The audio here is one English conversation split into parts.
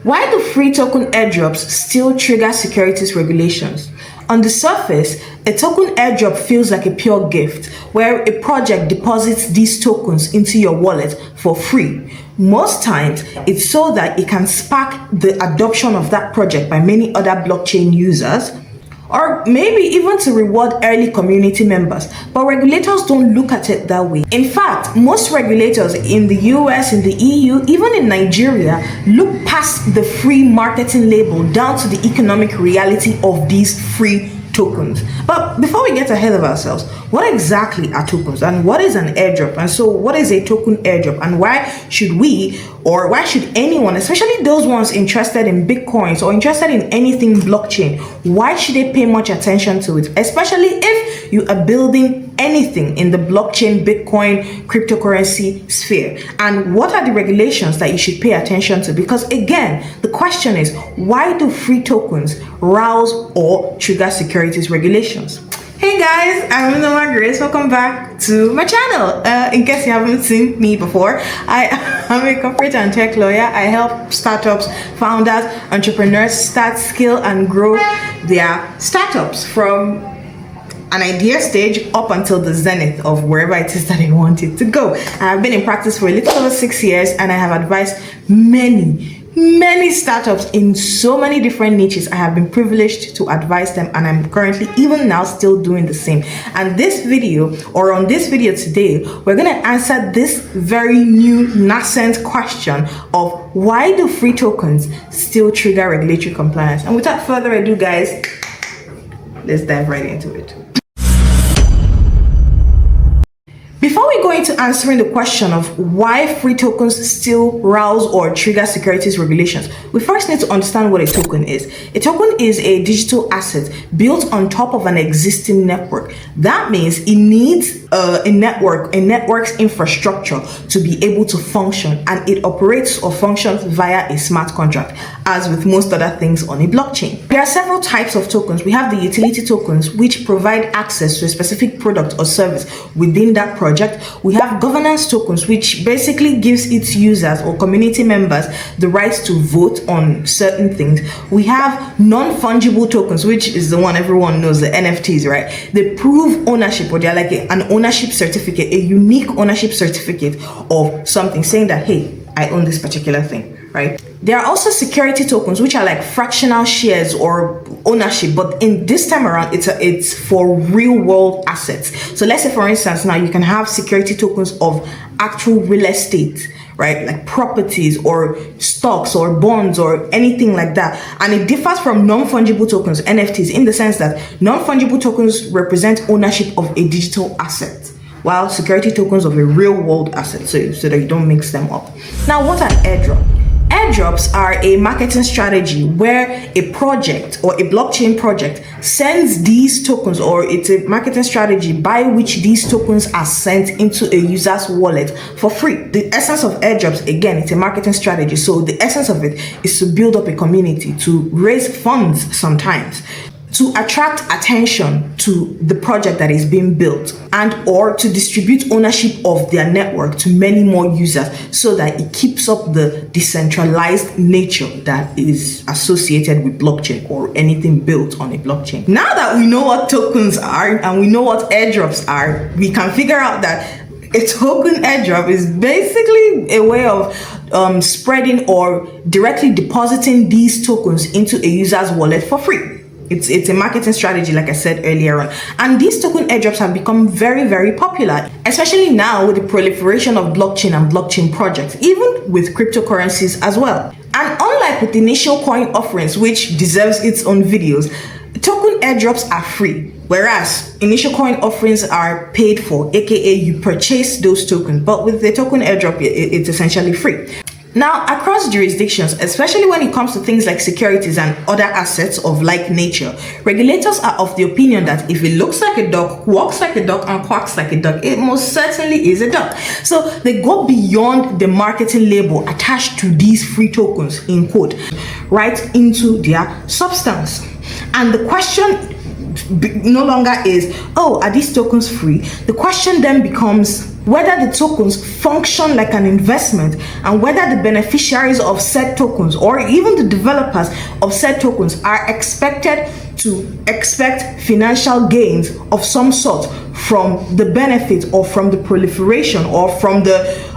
Why do free token airdrops still trigger securities regulations? On the surface, a token airdrop feels like a pure gift, where a project deposits these tokens into your wallet for free. Most times, it's so that it can spark the adoption of that project by many other blockchain users, or maybe even to reward early community members. But regulators don't look at it that way. In fact, most regulators in the US, in the EU, even in Nigeria, look past the free marketing label down to the economic reality of these free tokens. But before we get ahead of ourselves, what exactly are tokens and what is an airdrop? And so what is a token airdrop, and why should we, or why should anyone, especially those ones interested in Bitcoins or interested in anything blockchain, why should they pay much attention to it, especially if you are building anything in the blockchain, Bitcoin, cryptocurrency sphere? And what are the regulations that you should pay attention to? Because again, the question is, why do free tokens rouse or trigger securities regulations? Hey guys, I'm Nneoma Grace. Welcome back to my channel. In case you haven't seen me before, I'm a corporate and tech lawyer. I help startups, founders, entrepreneurs start, scale, and grow their startups from an idea stage up until the zenith of wherever it is that they want it to go. I've been in practice for a little over 6 years, and I have advised many startups in so many different niches. I have been privileged to advise them, and I'm currently even now still doing the same. And this video, or on this video today, we're going to answer this very new nascent question of why do free tokens still trigger regulatory compliance? And without further ado, guys, let's dive right into it. Before we go into answering the question of why free tokens still rouse or trigger securities regulations, we first need to understand what a token is. A token is a digital asset built on top of an existing network. That means it needs a network's infrastructure to be able to function, and it operates or functions via a smart contract, as with most other things on a blockchain. There are several types of tokens. We have the utility tokens, which provide access to a specific product or service within that project. We have governance tokens, which basically gives its users or community members the right to vote on certain things. We have non-fungible tokens, which is the one everyone knows, the NFTs, right? They prove ownership, or they're like an ownership certificate, a unique ownership certificate of something, saying that, hey, I own this particular thing, right? There are also security tokens, which are like fractional shares or ownership, but in this time around, it's for real world assets. So let's say, for instance, now you can have security tokens of actual real estate, right? Like properties or stocks or bonds or anything like that. And it differs from non-fungible tokens, NFTs, in the sense that non-fungible tokens represent ownership of a digital asset, while security tokens of a real world asset, so that you don't mix them up. Now, what are airdrops? Airdrops are a marketing strategy where a project or a blockchain project sends these tokens, or it's a marketing strategy by which these tokens are sent into a user's wallet for free. The essence of airdrops, again, it's a marketing strategy. So the essence of it is to build up a community, to raise funds sometimes, to attract attention to the project that is being built, and or to distribute ownership of their network to many more users, so that it keeps up the decentralized nature that is associated with blockchain or anything built on a blockchain. Now that we know what tokens are and we know what airdrops are, we can figure out that a token airdrop is basically a way of spreading or directly depositing these tokens into a user's wallet for free. It's a marketing strategy, like I said earlier on. And these token airdrops have become very, very popular, especially now with the proliferation of blockchain and blockchain projects, even with cryptocurrencies as well. And unlike with initial coin offerings, which deserves its own videos, token airdrops are free, whereas initial coin offerings are paid for, aka you purchase those tokens. But with the token airdrop, it's essentially free. Now, across jurisdictions, especially when it comes to things like securities and other assets of like nature, regulators are of the opinion that if it looks like a duck, walks like a duck, and quacks like a duck, it most certainly is a duck. So they go beyond the marketing label attached to these free tokens, in quote, right into their substance. And the question no longer is, oh, are these tokens free? The question then becomes whether the tokens function like an investment and whether the beneficiaries of said tokens or even the developers of said tokens are expected to expect financial gains of some sort from the benefit or from the proliferation or from the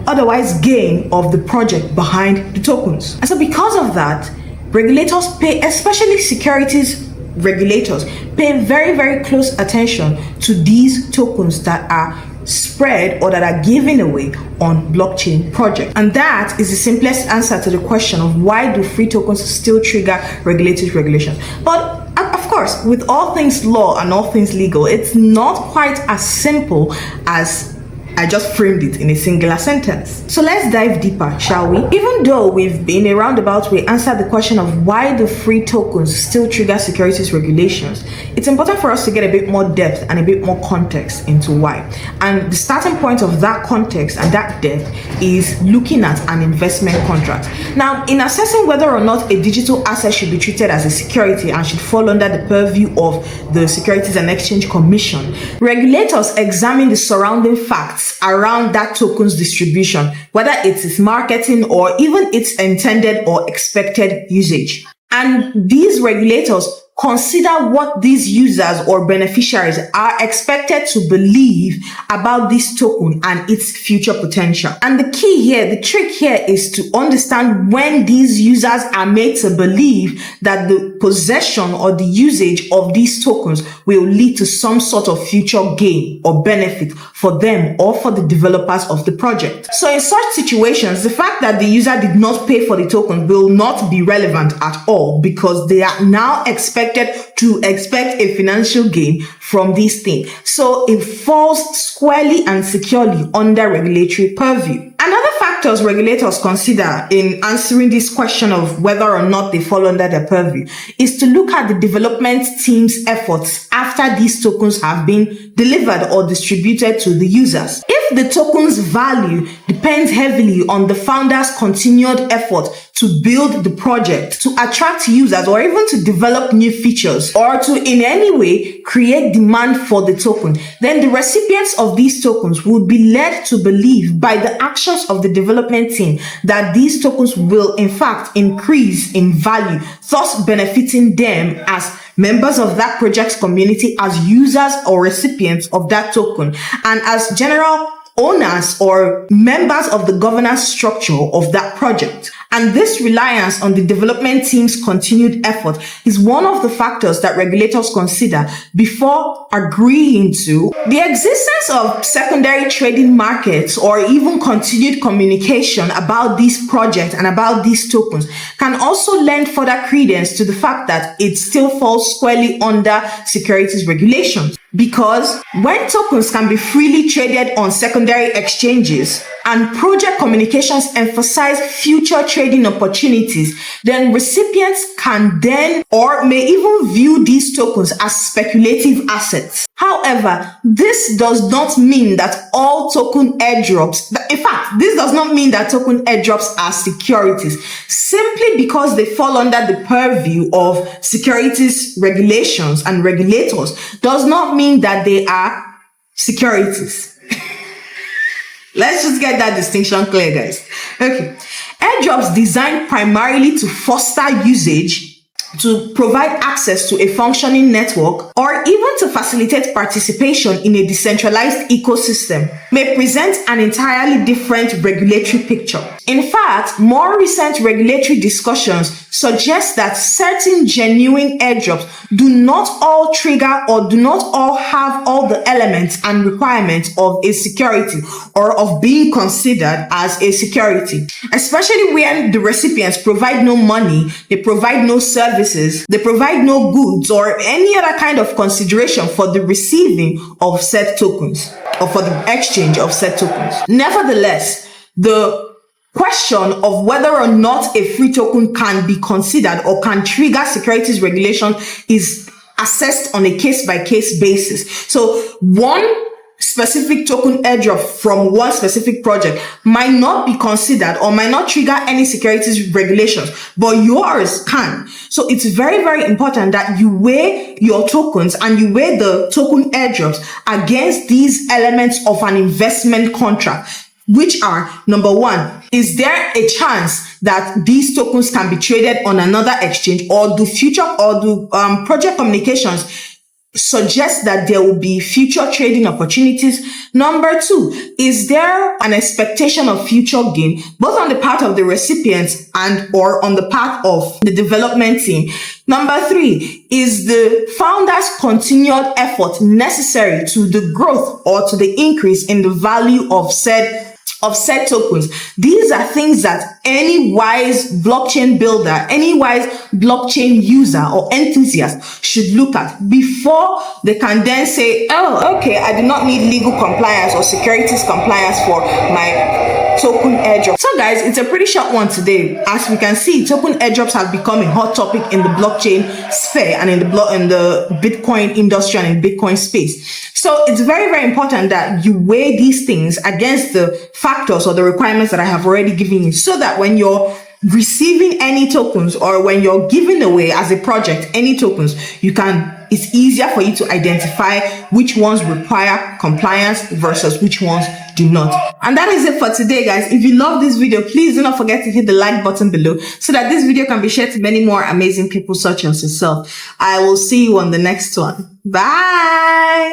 otherwise gain of the project behind the tokens. And so because of that, regulators pay, especially securities regulators, pay very, very close attention to these tokens that are spread or that are given away on blockchain projects. And that is the simplest answer to the question of why do free tokens still trigger regulatory regulations. But of course, with all things law and all things legal, it's not quite as simple as I just framed it in a singular sentence. So let's dive deeper, shall we? Even though we've in a roundabout way answered the question of why do free tokens still trigger securities regulations, it's important for us to get a bit more depth and a bit more context into why. And the starting point of that context and that depth is looking at an investment contract. Now, in assessing whether or not a digital asset should be treated as a security and should fall under the purview of the Securities and Exchange Commission, regulators examine the surrounding facts around that token's distribution, whether it's its marketing or even its intended or expected usage. And these regulators consider what these users or beneficiaries are expected to believe about this token and its future potential. And the key here, the trick here is to understand when these users are made to believe that the possession or the usage of these tokens will lead to some sort of future gain or benefit for them or for the developers of the project. So in such situations, the fact that the user did not pay for the token will not be relevant at all because they are now expected to expect a financial gain from this thing. So it falls squarely and securely under regulatory purview. Another factors regulators consider in answering this question of whether or not they fall under their purview is to look at the development team's efforts after these tokens have been delivered or distributed to the users. If the token's value depends heavily on the founder's continued effort to build the project, to attract users, or even to develop new features, or to in any way create demand for the token, then the recipients of these tokens would be led to believe by the actions of the development team that these tokens will in fact increase in value, thus benefiting them as members of that project's community, as users or recipients of that token, and as general owners or members of the governance structure of that project. And this reliance on the development team's continued effort is one of the factors that regulators consider before agreeing to the existence of secondary trading markets or even continued communication about these projects and about these tokens can also lend further credence to the fact that it still falls squarely under securities regulations. Because when tokens can be freely traded on secondary exchanges and project communications emphasize future trading opportunities, then recipients can then or may even view these tokens as speculative assets. However, this does not mean that all token airdrops, in fact, this does not mean that token airdrops are securities. Simply because they fall under the purview of securities regulations and regulators does not mean that they are securities. Let's just get that distinction clear, guys. Okay. Airdrops designed primarily to foster usage, to provide access to a functioning network, or even to facilitate participation in a decentralized ecosystem may present an entirely different regulatory picture. In fact, more recent regulatory discussions suggest that certain genuine airdrops do not all trigger or do not all have all the elements and requirements of a security or of being considered as a security, especially when the recipients provide no money, they provide no services, they provide no goods or any other kind of consideration for the receiving of said tokens or for the exchange of said tokens. Nevertheless, the question of whether or not a free token can be considered or can trigger securities regulation is assessed on a case-by-case basis. So one specific token airdrop from one specific project might not be considered or might not trigger any securities regulations, but yours can. So it's very, very important that you weigh your tokens and you weigh the token airdrops against these elements of an investment contract, which are, number one, is there a chance that these tokens can be traded on another exchange, or do project communications suggest that there will be future trading opportunities? Number two, is there an expectation of future gain, both on the part of the recipients and or on the part of the development team? Number three, is the founder's continued effort necessary to the growth or to the increase in the value of said tokens? These are things that any wise blockchain builder, any wise blockchain user or enthusiast should look at before they can then say, oh, okay, I do not need legal compliance or securities compliance for my token airdrop. So guys, it's a pretty short one today. As we can see, token airdrops have become a hot topic in the blockchain sphere and in the Bitcoin industry and in Bitcoin space. So it's very, very important that you weigh these things against the factors or the requirements that I have already given you, so that when you're receiving any tokens or when you're giving away as a project any tokens, it's easier for you to identify which ones require compliance versus which ones do not. And that is it for today, guys. If you love this video, please do not forget to hit the like button below so that this video can be shared to many more amazing people such as yourself. I will see you on the next one. Bye.